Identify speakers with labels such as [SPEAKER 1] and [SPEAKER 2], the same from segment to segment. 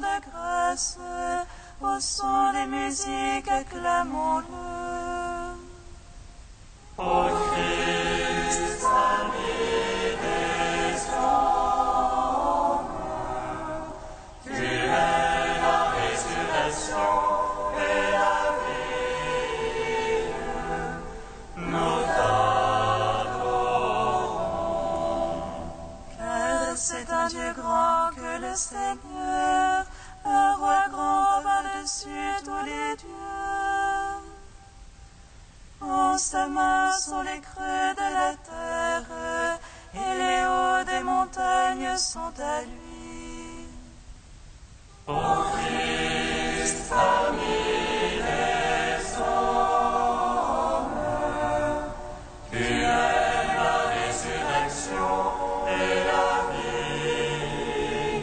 [SPEAKER 1] de grâce, au son des musiques, acclamons-le.
[SPEAKER 2] Ô Christ, ami des hommes, tu es la résurrection et la vie, nous t'adorons.
[SPEAKER 1] Car c'est un Dieu grand que le Seigneur, un roi grand par-dessus tous les dieux. En sa main sont les creux de la terre, et les hauts des montagnes sont à lui.
[SPEAKER 2] Ô Christ, ami des hommes, tu es la résurrection et la vie,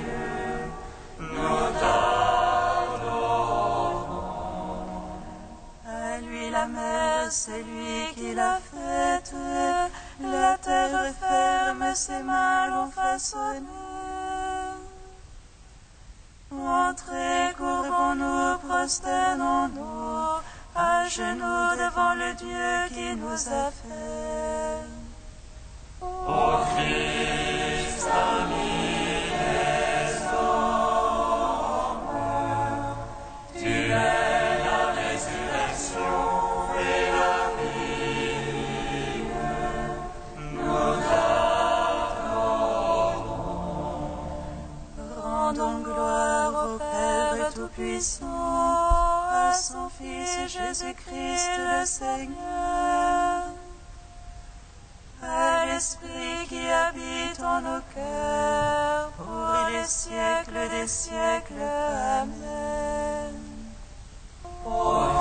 [SPEAKER 2] nous t'adorons.
[SPEAKER 1] À lui la mer, c'est lui qui l'a faite, la terre ferme, ses mains l'ont façonnée. Entrez, courbons-nous, prosternons-nous, à genoux devant le Dieu qui nous a fait.
[SPEAKER 2] Ô Christ, ami des hommes, tu es la résurrection et la vie, nous t'adorons.
[SPEAKER 1] Rendons gloire au Père Tout-Puissant, à son Fils Jésus-Christ le Seigneur, à l'Esprit qui habite en nos cœurs, pour les siècles des siècles. Amen.
[SPEAKER 2] Ô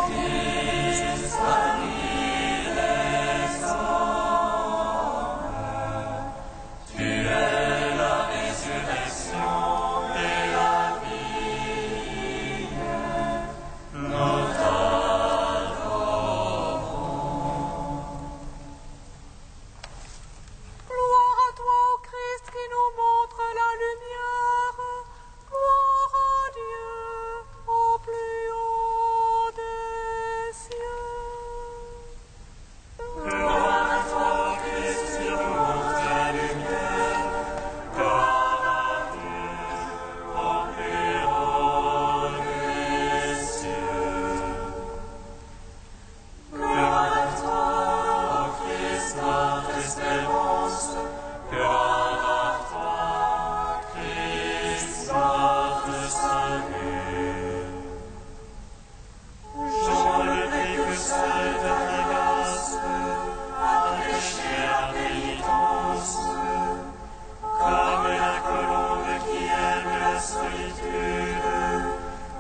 [SPEAKER 2] Christ, ami des hommes, tu es la résurrection et la vie, nous t'adorons.
[SPEAKER 3] Gloire à toi, ô Christ, qui nous montre la lumière. Gloire à Dieu, au plus haut des cieux.
[SPEAKER 2] Gloire à toi, Christ, qui nous montre la lumière. Gloire à Dieu, au plus haut des cieux. Gloire à toi, ô Christ, notre espérance. Gloire à toi, Christ, notre salut. Jean le précurseur de ta grâce a prêché la pénitence, comme la colombe qui aime la solitude,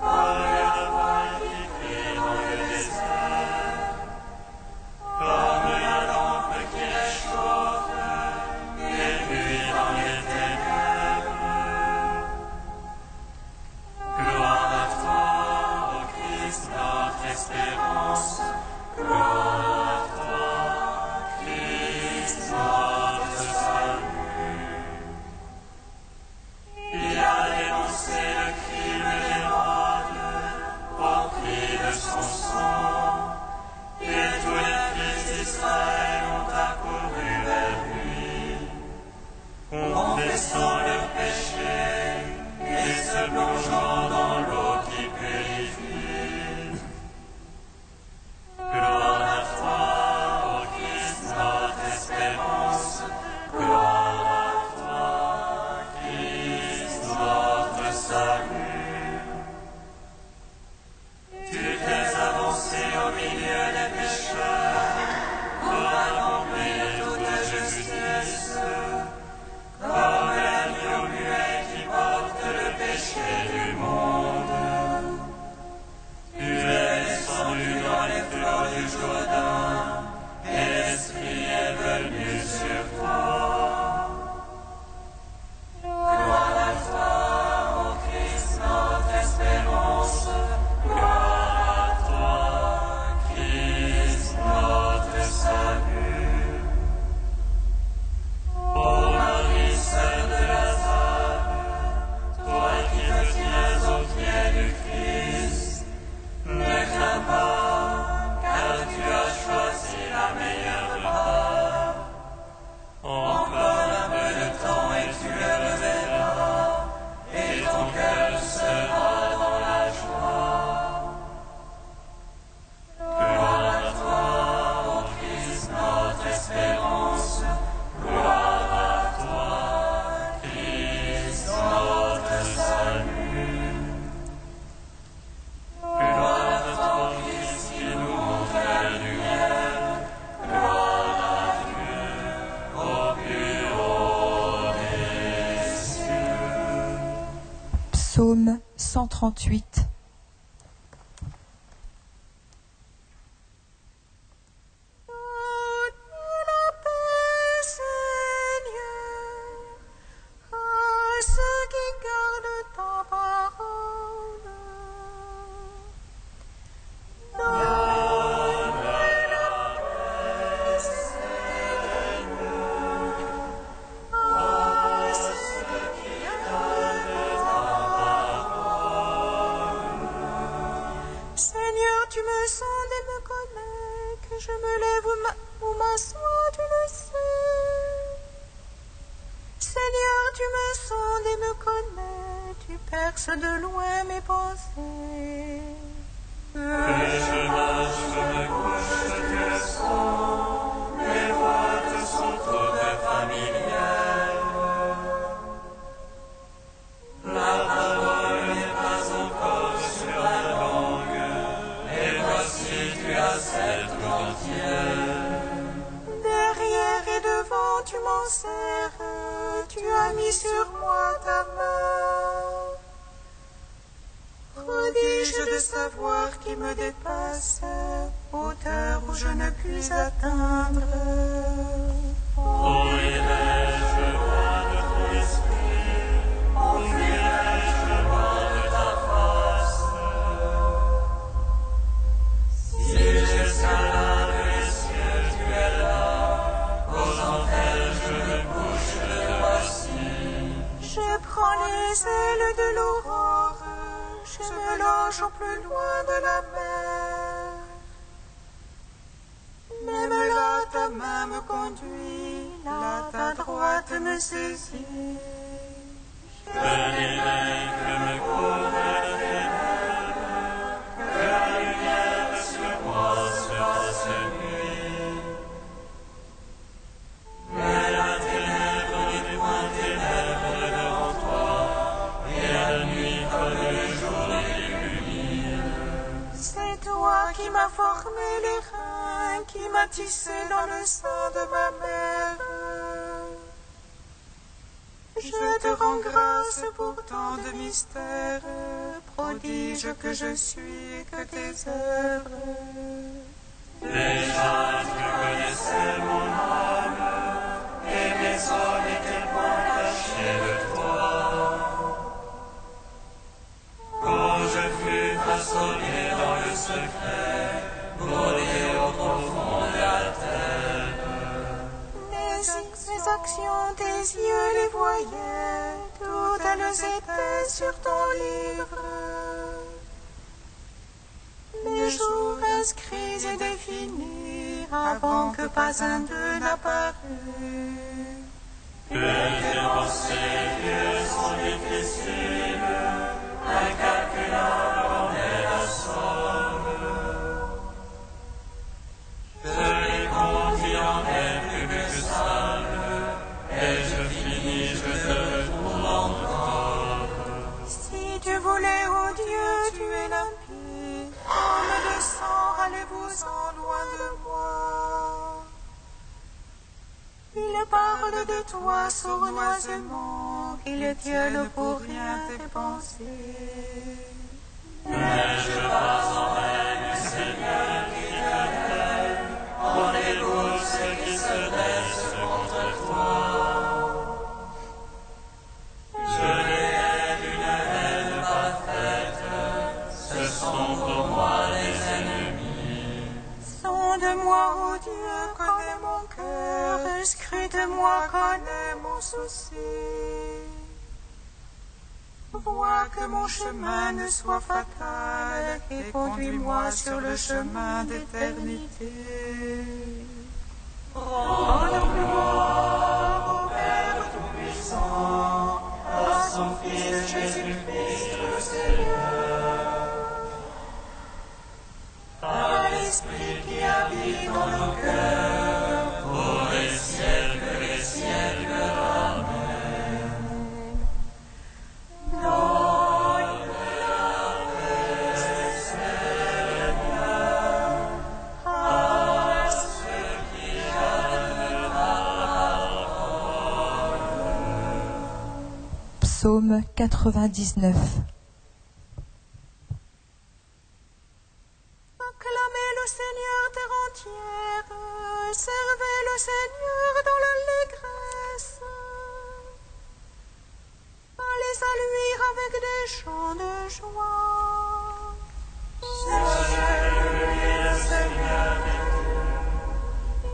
[SPEAKER 2] comme la voile qui crie dans le désert, comme la lampe qui réchauffe les nuits dans les ténèbres. Gloire à toi, ô Christ, notre espérance. Gloire à toi, Christ, notre salut. Il a dénoncé le crime d'Hérode au cri de son sang, et tous les fils d'Israël ont accouru vers lui, confessant leurs péchés et se plongeant dans l'eau qui purifie. Gloire à toi, ô Christ, notre espérance. Gloire à toi, Christ, notre salut. Tu t'es avancé au milieu des pécheurs pour accomplir toute justice, comme l'agneau muet qui porte le péché du monde. Tu es descendu dans les flots du Jourdain, et l'Esprit est venu sur toi. Gloire à toi, ô Christ, notre espérance. Gloire à toi, Christ, notre salut. Ô Marie, sœur de Lazare, toi qui te tiens au
[SPEAKER 4] Psaume 138.
[SPEAKER 3] De loin mes pensées.
[SPEAKER 2] Que je marche, je me couche, tu le sens, mes voix te sont toutes familières. La parole n'est pas encore sur la langue, et voici tu as cette tout entière.
[SPEAKER 3] Derrière et devant tu m'en serres, tu as mis sur moi ta main. Prodige de savoir qui me dépasse, hauteur où je ne puis atteindre.
[SPEAKER 2] Ouvrierai-je le voie de ton esprit, enfuirai-je le vent de ta face. Si j'escalade les cieux, tu es là, aux enfers je me couche, te voici.
[SPEAKER 3] Je prends les ailes de l'aurore, je me loge au plus loin de la mer. Même là, ta main me conduit, là, ta droite me saisit.
[SPEAKER 2] Je dirai que me couvre de ténèbres, que la lumière sur moi se fasse nuit. Mais la ténèbre n'est point ténèbre devant toi, et la nuit comme le jour.
[SPEAKER 3] C'est toi qui m'as formé les reins, qui m'as tissé dans le sein de ma mère. Je te rends grâce pour tant de mystères, prodige que je suis, que tes œuvres.
[SPEAKER 2] Déjà tu connaissais mon âme, et mes os n'étaient point cachés de toi. Quand je fus façonné dans le secret, brodé au profond de la terre.
[SPEAKER 3] Les actions des yeux les voyaient, toutes elles étaient sur ton livre. Les jours inscrits et définis, avant que pas un d'eux n'apparût.
[SPEAKER 2] Que tes pensées, Dieu, sont difficiles, incalculable en est la somme. Je les conduis en est plus que sable, et je finis, je te retrouve encore.
[SPEAKER 3] Si tu voulais, ô Dieu, tu es limpide, comme le sang, allez-vous-en loin de moi. Il parle de toi sournoisement, il tienne pour rien tes pensées.
[SPEAKER 2] Mais je passe en règne, Seigneur, l'Éternel, en épouse ceux qui se dressent contre toi. Je les hais d'une haine parfaite, ce sont pour moi des ennemis.
[SPEAKER 3] Sonde-moi, ô Dieu, connais mon cœur, scrute-moi, connais mon souci. Vois que mon chemin ne soit fatal et conduis-moi sur le chemin d'éternité. Rends la gloire au Père Tout-Puissant, à son Fils Jésus-Christ le Seigneur, à l'Esprit qui habite dans nos cœurs,
[SPEAKER 2] Pour les siècles, Amen.
[SPEAKER 3] Donne la paix, Seigneur, à ceux qui aiment ta parole.
[SPEAKER 4] Psaume 99.
[SPEAKER 3] Acclamez le Seigneur terre entière, servez le Seigneur dans l'allégresse. Allez à lui avec des chants de joie.
[SPEAKER 2] Saluez le Seigneur des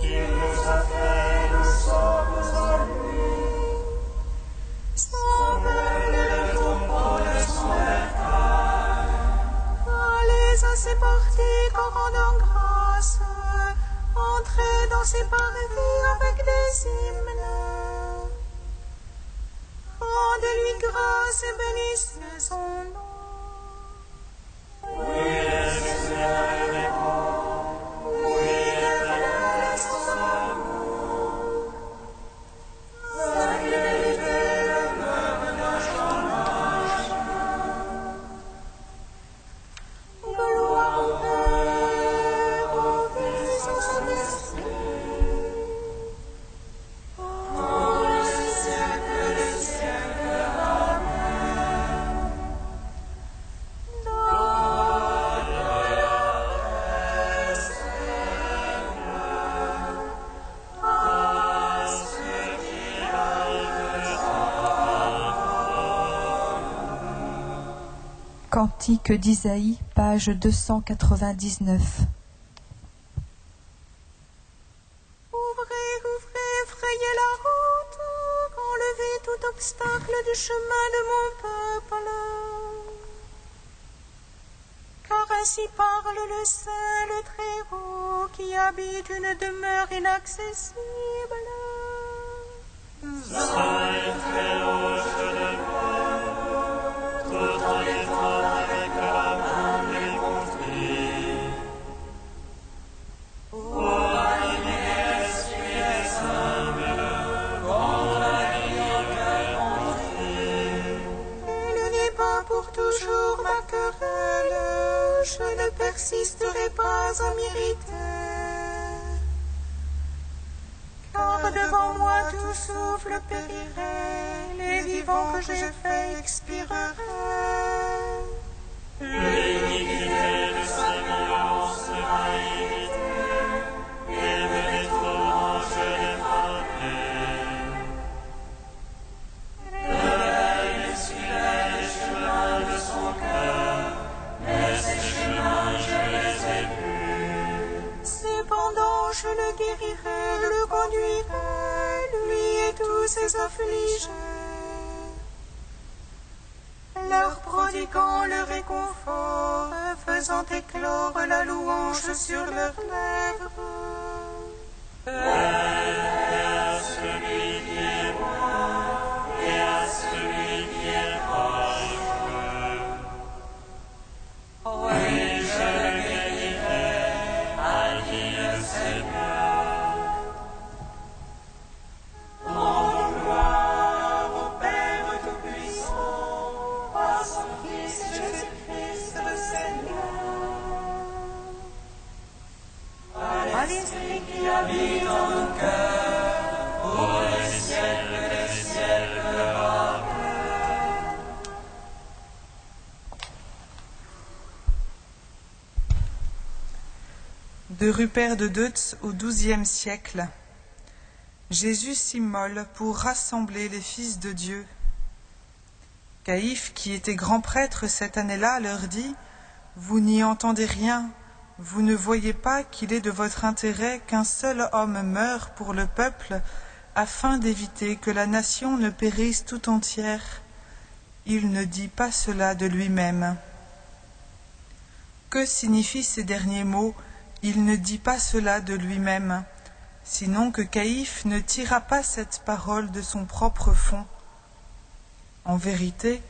[SPEAKER 2] dieux. Il nous a fait, nous sommes à lui. Sauvez le tombeau de son bercail.
[SPEAKER 3] Allez à ses parties en rendant grâce. Entrez dans ses parvis avec des hymnes. Rendez-lui grâce et bénissez son nom.
[SPEAKER 2] Oui, le Seigneur est bon. Oui, l'Éternel est son amour. Sa fidélité demeure d'âge en âge.
[SPEAKER 3] Gloire au Père, au Fils et au Saint-Esprit.
[SPEAKER 2] Pour les siècles des siècles. Amen.
[SPEAKER 3] Donne la paix, Seigneur, à ceux qui
[SPEAKER 4] Cantique d'Isaïe, page 299.
[SPEAKER 3] Ouvrez, ouvrez, frayez la route, enlevez tout obstacle du chemin de mon peuple. Car ainsi parle le Saint, le Très-Haut, qui habite une demeure inaccessible.
[SPEAKER 2] Saint et très haut, je le vois, tout en étant avec la main des contrits. Pour animer l'esprit des humbles, condamner le contrit.
[SPEAKER 3] N'éloignez pas pour toujours ma querelle, je ne persisterai pas à m'irriter. Car devant moi tout souffle périrait, les vivants que j'ai faits expireraient.
[SPEAKER 2] L'iniquité de sa violence sera évitée, et de mes torrents je l'effraierai. Elle essuie les chemins de son cœur, mais ses chemins je les ai vus.
[SPEAKER 3] Cependant je le guérirai, je le conduirai, lui et tous ses affligés. Leur prodiguant le réconfort, faisant éclore la louange sur leurs lèvres.
[SPEAKER 2] Et à celui qui est bon, et à celui qui est proche. Oui, je le guérirai, a dit le Seigneur. Rends gloire au Père Tout-Puissant, à son Fils Jésus-Christ le Seigneur. À l'Esprit qui habite en nos cœurs, pour les siècles des siècles. Amen.
[SPEAKER 5] De Rupert de Deutz au XIIe siècle. Jésus s'immole pour rassembler les fils de Dieu. Caïphe, qui était grand prêtre cette année-là, leur dit « Vous n'y entendez rien, vous ne voyez pas qu'il est de votre intérêt qu'un seul homme meure pour le peuple, afin d'éviter que la nation ne périsse tout entière. Il ne dit pas cela de lui-même. » Que signifient ces derniers mots ? Il ne dit pas cela de lui-même, sinon que Caïphe ne tira pas cette parole de son propre fond. En vérité,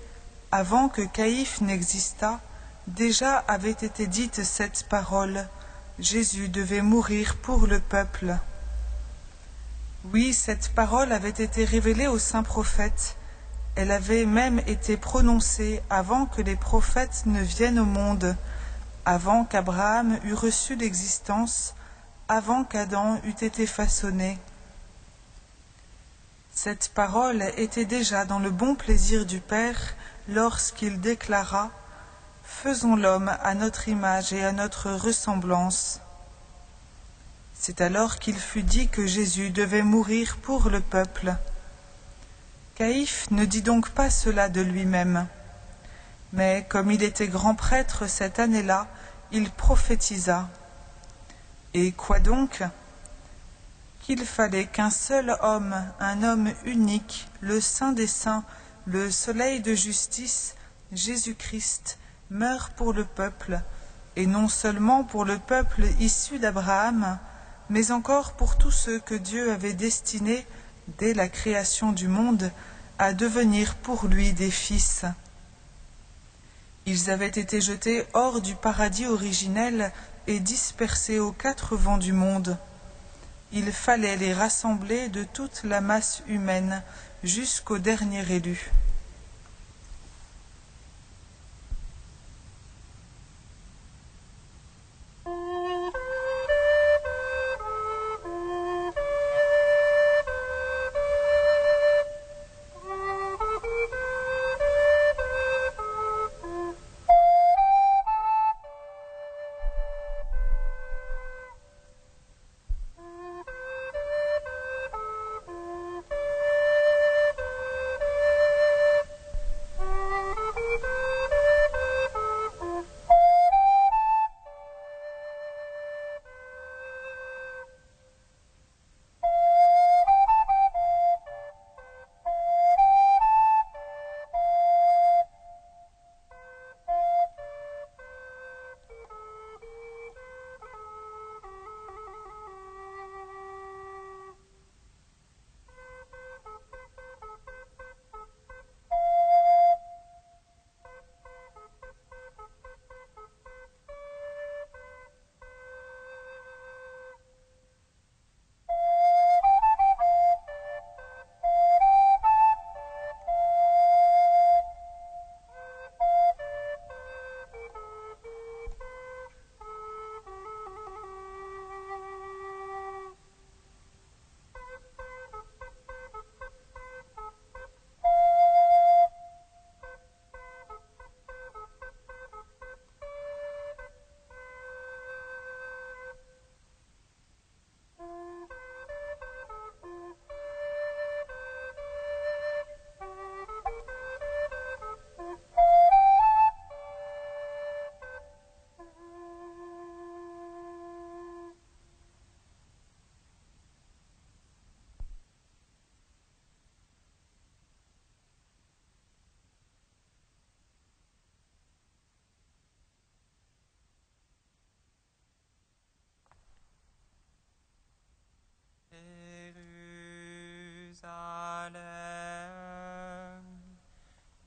[SPEAKER 5] avant que Caïphe n'existât, déjà avait été dite cette parole, Jésus devait mourir pour le peuple. Oui, cette parole avait été révélée aux saints prophètes, elle avait même été prononcée avant que les prophètes ne viennent au monde, avant qu'Abraham eût reçu l'existence, avant qu'Adam eût été façonné. Cette parole était déjà dans le bon plaisir du Père lorsqu'il déclara « Faisons l'homme à notre image et à notre ressemblance ». C'est alors qu'il fut dit que Jésus devait mourir pour le peuple. Caïphe ne dit donc pas cela de lui-même, mais comme il était grand prêtre cette année-là, il prophétisa. Et quoi donc ? Qu'il fallait qu'un seul homme, un homme unique, le Saint des Saints, le Soleil de justice, Jésus-Christ, meure pour le peuple, et non seulement pour le peuple issu d'Abraham, mais encore pour tous ceux que Dieu avait destinés, dès la création du monde, à devenir pour lui des fils. Ils avaient été jetés hors du paradis originel et dispersés aux quatre vents du monde. Il fallait les rassembler de toute la masse humaine jusqu'au dernier élu.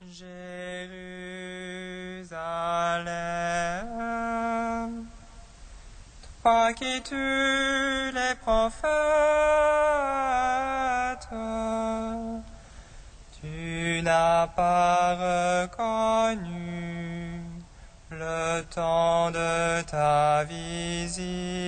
[SPEAKER 2] Jérusalem, toi qui tues les prophètes, tu n'as pas reconnu le temps de ta visite.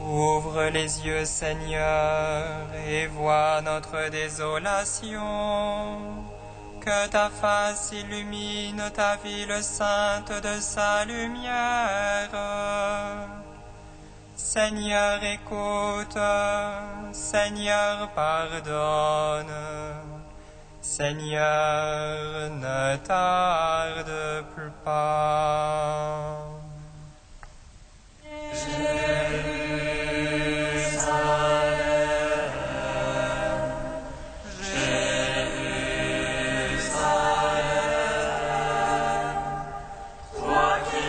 [SPEAKER 2] Ouvre les yeux, Seigneur, et vois notre désolation. Que ta face illumine ta ville sainte de sa lumière. Seigneur, écoute. Seigneur, pardonne. Seigneur, ne tarde plus pas.
[SPEAKER 1] Toi qui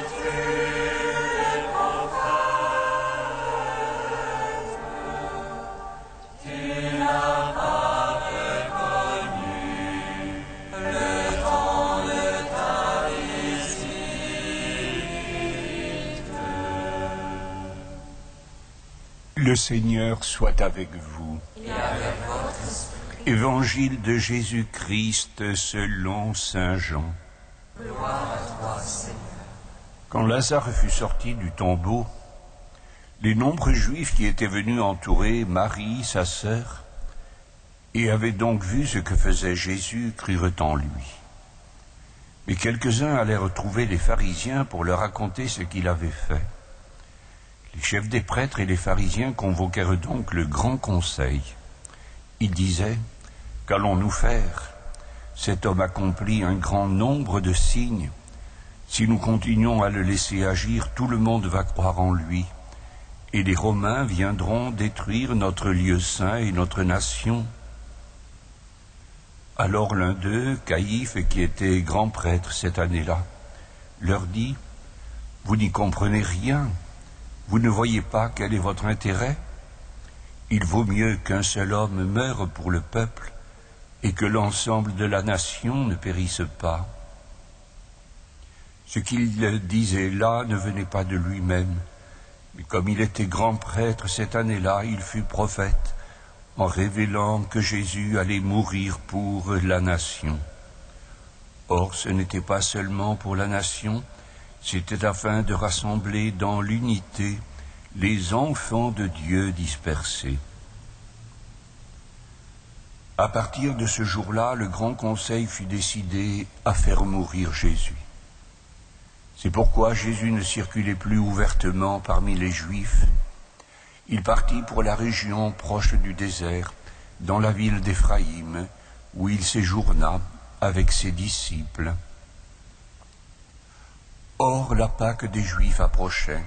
[SPEAKER 6] Le Seigneur soit avec vous.
[SPEAKER 2] Et avec votre esprit.
[SPEAKER 6] Évangile de Jésus-Christ selon saint Jean.
[SPEAKER 2] Gloire à toi, Seigneur.
[SPEAKER 6] Quand Lazare fut sorti du tombeau, les nombreux Juifs qui étaient venus entourer Marie, sa sœur, et avaient donc vu ce que faisait Jésus, crurent en lui. Mais quelques-uns allèrent trouver les pharisiens pour leur raconter ce qu'il avait fait. Les chefs des prêtres et les pharisiens convoquèrent donc le grand conseil. Ils disaient : « Qu'allons-nous faire ? Cet homme accomplit un grand nombre de signes. Si nous continuons à le laisser agir, tout le monde va croire en lui. Et les Romains viendront détruire notre lieu saint et notre nation. » Alors l'un d'eux, Caïphe, qui était grand prêtre cette année-là, leur dit : « Vous n'y comprenez rien. Vous ne voyez pas quel est votre intérêt ? Il vaut mieux qu'un seul homme meure pour le peuple et que l'ensemble de la nation ne périsse pas. » Ce qu'il disait là ne venait pas de lui-même, mais comme il était grand prêtre cette année-là, il fut prophète en révélant que Jésus allait mourir pour la nation. Or, ce n'était pas seulement pour la nation, c'était afin de rassembler dans l'unité les enfants de Dieu dispersés. À partir de ce jour-là, le grand conseil fut décidé à faire mourir Jésus. C'est pourquoi Jésus ne circulait plus ouvertement parmi les Juifs. Il partit pour la région proche du désert, dans la ville d'Éphraïm, où il séjourna avec ses disciples. Or, la Pâque des Juifs approchait,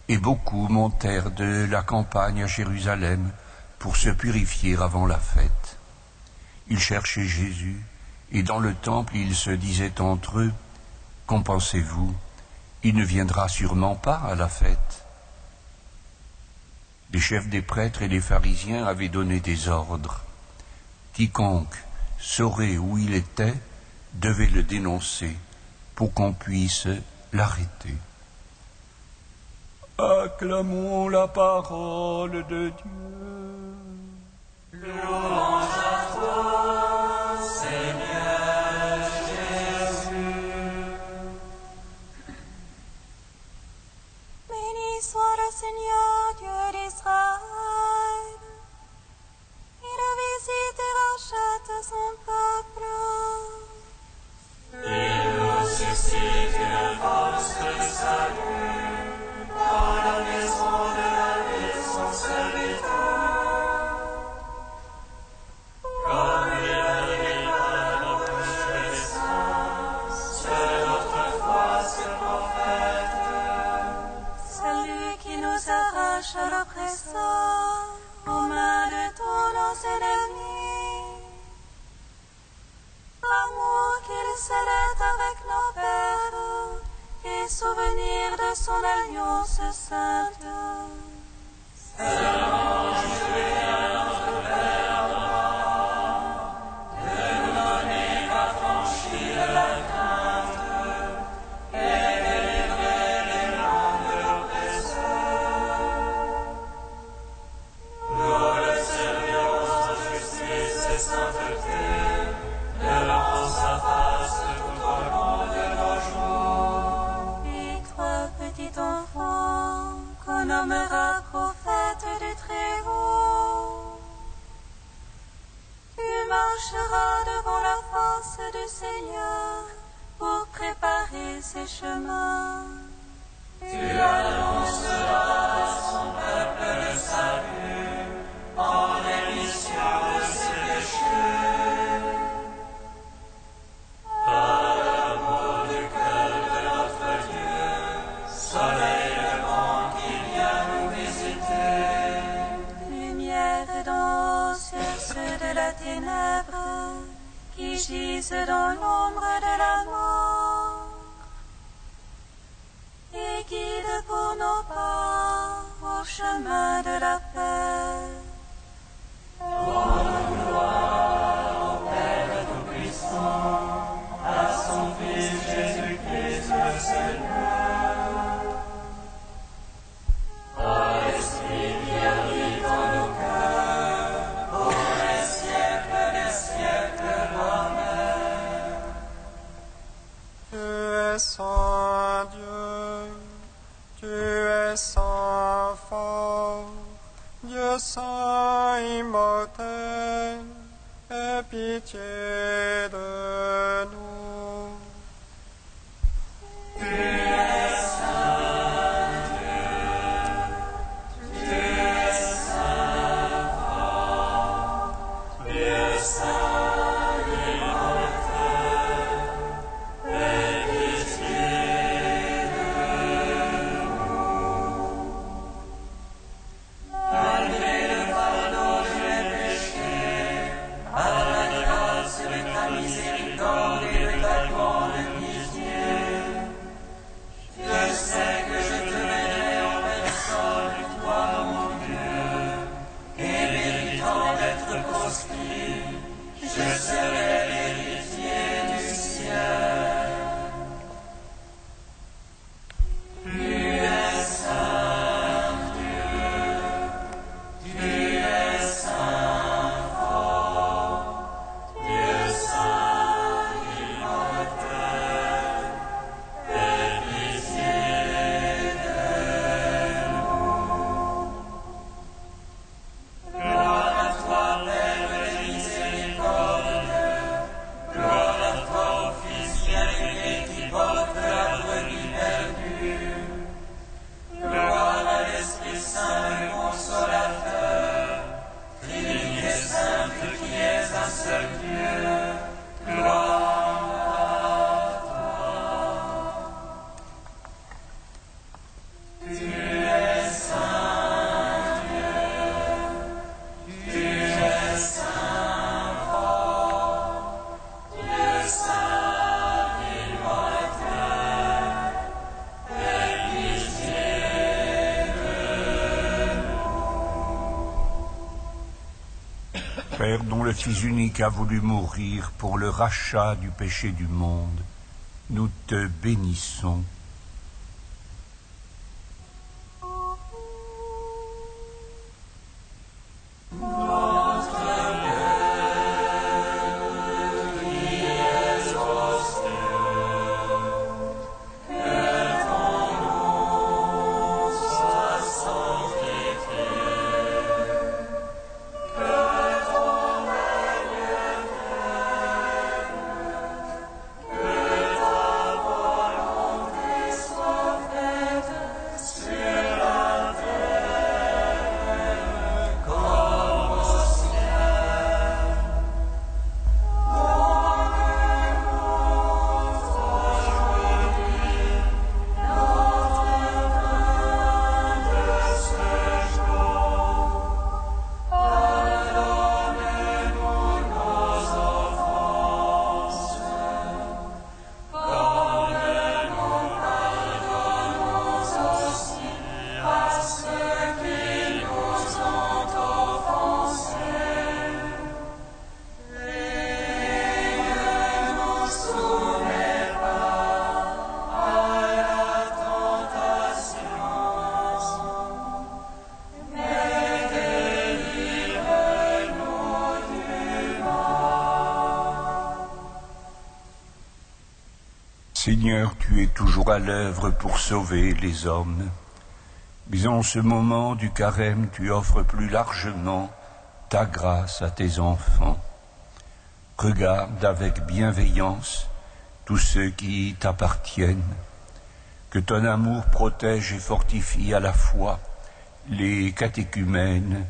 [SPEAKER 6] et beaucoup montèrent de la campagne à Jérusalem pour se purifier avant la fête. Ils cherchaient Jésus, et dans le temple ils se disaient entre eux : « Qu'en pensez-vous ? Il ne viendra sûrement pas à la fête. » Les chefs des prêtres et les pharisiens avaient donné des ordres. Quiconque saurait où il était devait le dénoncer pour qu'on puisse l'arrêter. Acclamons la parole de Dieu.
[SPEAKER 2] Louange à toi, Seigneur Jésus.
[SPEAKER 1] Béni soit le Seigneur, Dieu d'Israël. Il visite et rachète son peuple.
[SPEAKER 2] Il nous suscite une force de salut dans la maison de la vie de son serviteur. Comme il a dit à notre naissance, c'est notre foi, c'est prophète.
[SPEAKER 1] Celui qui nous arrache à l'oppresseur, aux mains de tous nos ennemis. L'amour qu'il scellait avec nos pères, et souvenir de son alliance sainte.
[SPEAKER 2] Seulement jurer à notre Père Abraham de nous donner l'affranchie de la crainte et délivrer les mains de l'oppresseur. Nous le servions en justice et sainteté, devant sa face tout au long de nos jours.
[SPEAKER 1] Et toi, petit enfant, qu'on nommera prophète du Très-Haut, tu marcheras devant la face du Seigneur pour préparer ses chemins.
[SPEAKER 2] Tu annonceras à son peuple le salut en rémission de ses péchés. Par l'amour du cœur de notre Dieu, soleil levant qui vient nous visiter.
[SPEAKER 1] Lumière d'en sur ceux de la ténèbre qui gisent dans l'ombre de la mort, et guide pour nos pas au chemin de la paix.
[SPEAKER 2] À son Fils Jésus-Christ le Seigneur. Ô Esprit qui
[SPEAKER 7] mort, Dieu saint immortel, aie pitié de nous.
[SPEAKER 2] Tu es saint Dieu, tu es saint fort, Dieu saint immortel, aie pitié de nous. Malgré le fardeau de mes péchés, par la grâce de ta miséricorde et de ta grande pitié, je sais que je te mènerai en personne, toi mon Dieu, et méritant d'être proscrit, je serai l'héritier du ciel. Tu es saint Dieu, tu es saint fort, Dieu saint immortel, aie pitié de nous. Gloire à toi, Père de miséricorde, gloire à toi, ô Fils bien-aimé qui porte la brebis perdue, gloire à l'Esprit Saint, le Consolateur, Trinité sainte qui est un seul Dieu, gloire à toi. Tu es saint Dieu, tu es saint fort, Dieu saint immortel, aie pitié de nous.
[SPEAKER 6] Père dont le Fils unique a voulu mourir pour le rachat du péché du monde, nous te bénissons. Seigneur, tu es toujours à l'œuvre pour sauver les hommes. Mais en ce moment du carême, tu offres plus largement ta grâce à tes enfants. Regarde avec bienveillance tous ceux qui t'appartiennent. Que ton amour protège et fortifie à la fois les catéchumènes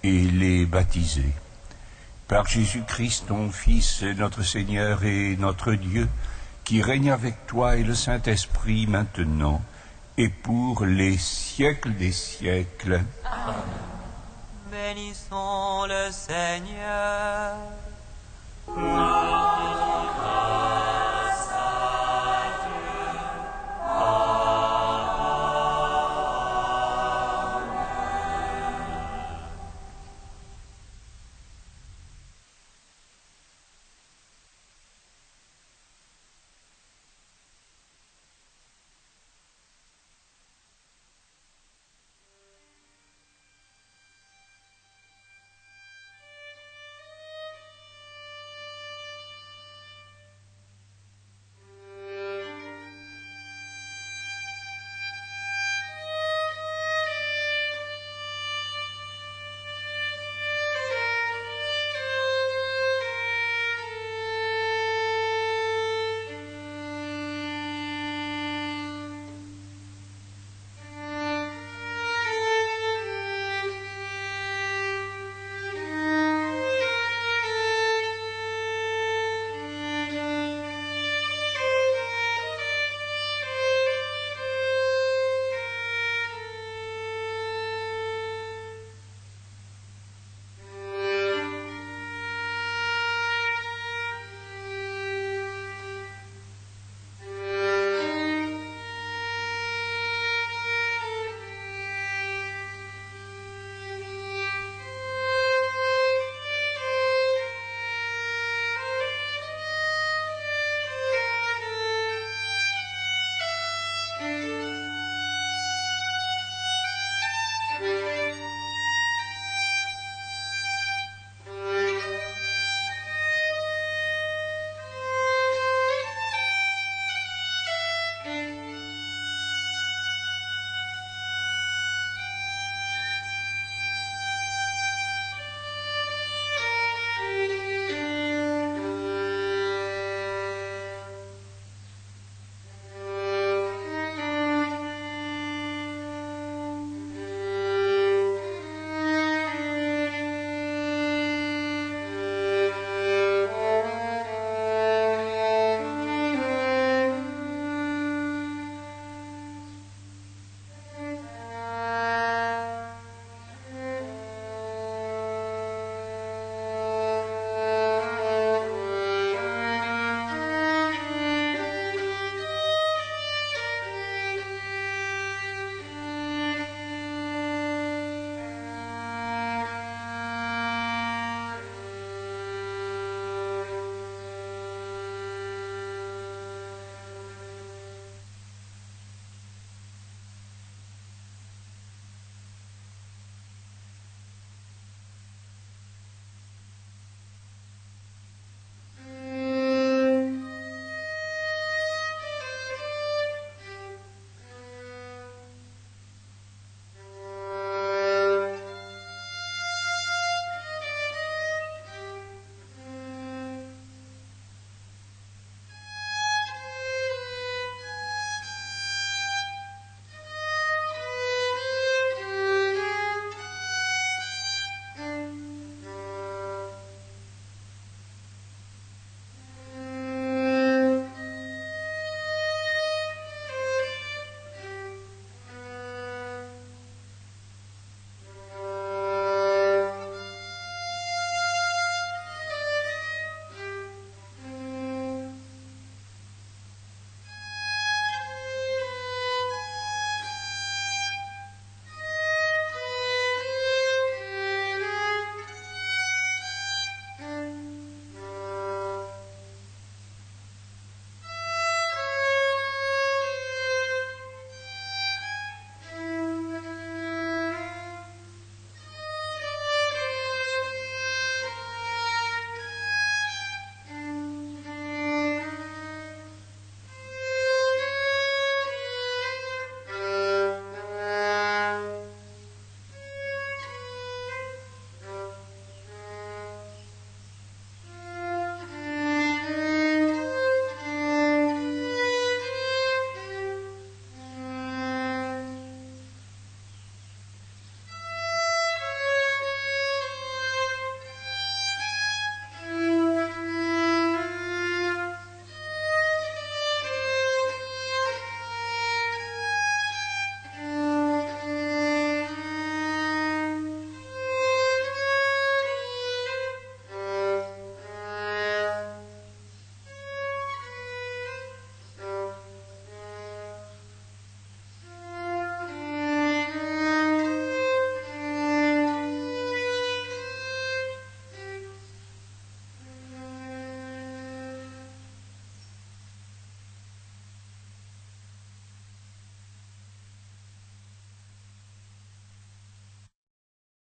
[SPEAKER 6] et les baptisés. Par Jésus-Christ, ton Fils, notre Seigneur et notre Dieu, qui règne avec toi et le Saint-Esprit maintenant et pour les siècles des siècles.
[SPEAKER 8] Amen. Bénissons le Seigneur.
[SPEAKER 2] Gloire